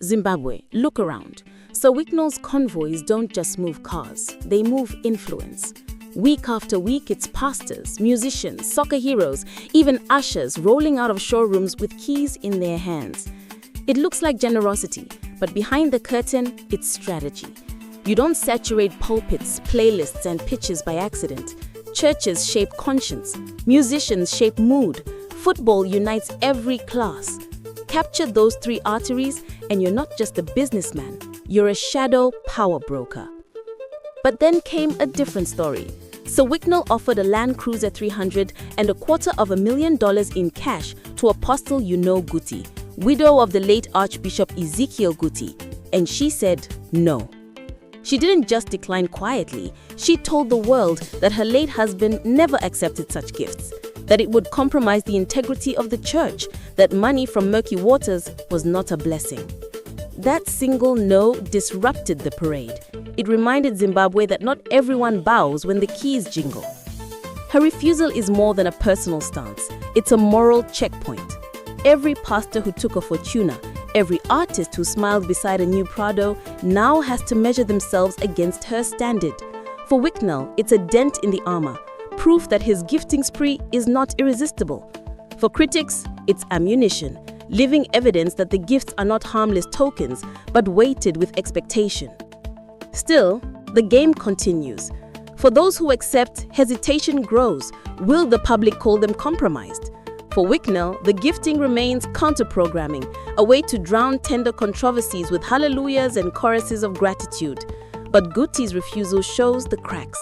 Zimbabwe, look around. So Wicknell's convoys don't just move cars, they move influence. Week after week, it's pastors, musicians, soccer heroes, even ushers rolling out of showrooms with keys in their hands. It looks like generosity, but behind the curtain, it's strategy. You don't saturate pulpits, playlists, and pitches by accident. Churches shape conscience, musicians shape mood, football unites every class. Capture those three arteries, and you're not just a businessman, you're a shadow power broker. But then came a different story. So Wicknell offered a Land Cruiser 300 and $250,000 in cash to Apostle Eunor Guti, widow of the late Archbishop Ezekiel Guti, and she said no. She didn't just decline quietly, she told the world that her late husband never accepted such gifts, that it would compromise the integrity of the church, that money from murky waters was not a blessing. That single no disrupted the parade. It reminded Zimbabwe that not everyone bows when the keys jingle. Her refusal is more than a personal stance. It's a moral checkpoint. Every pastor who took a Fortuna, every artist who smiled beside a new Prado now has to measure themselves against her standard. For Wicknell, it's a dent in the armor, proof that his gifting spree is not irresistible. For critics, it's ammunition, living evidence that the gifts are not harmless tokens, but weighted with expectation. Still, the game continues. For those who accept, hesitation grows. Will the public call them compromised? For Wicknell, the gifting remains counter-programming, a way to drown tender controversies with hallelujahs and choruses of gratitude. But Guti's refusal shows the cracks.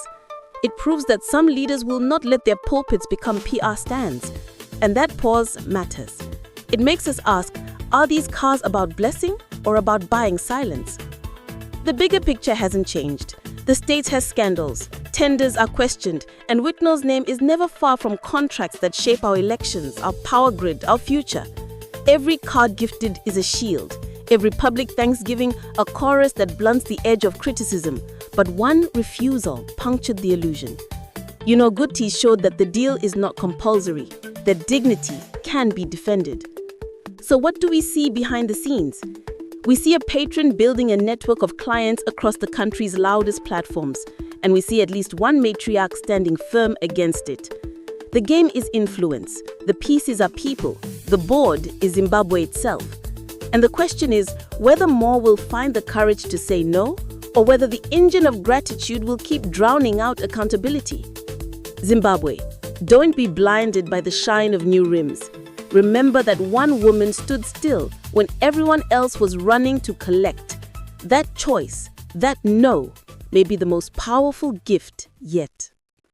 It proves that some leaders will not let their pulpits become PR stands. And that pause matters. It makes us ask, are these cars about blessing or about buying silence? The bigger picture hasn't changed. The state has scandals, tenders are questioned, and Wicknell's name is never far from contracts that shape our elections, our power grid, our future. Every card gifted is a shield. Every public thanksgiving, a chorus that blunts the edge of criticism. But one refusal punctured the illusion. Eunor Guti showed that the deal is not compulsory, that dignity can be defended. So what do we see behind the scenes? We see a patron building a network of clients across the country's loudest platforms, and we see at least one matriarch standing firm against it. The game is influence, the pieces are people, the board is Zimbabwe itself. And the question is whether more will find the courage to say no, or whether the engine of gratitude will keep drowning out accountability. Zimbabwe, don't be blinded by the shine of new rims. Remember that one woman stood still when everyone else was running to collect. That choice, that no, may be the most powerful gift yet.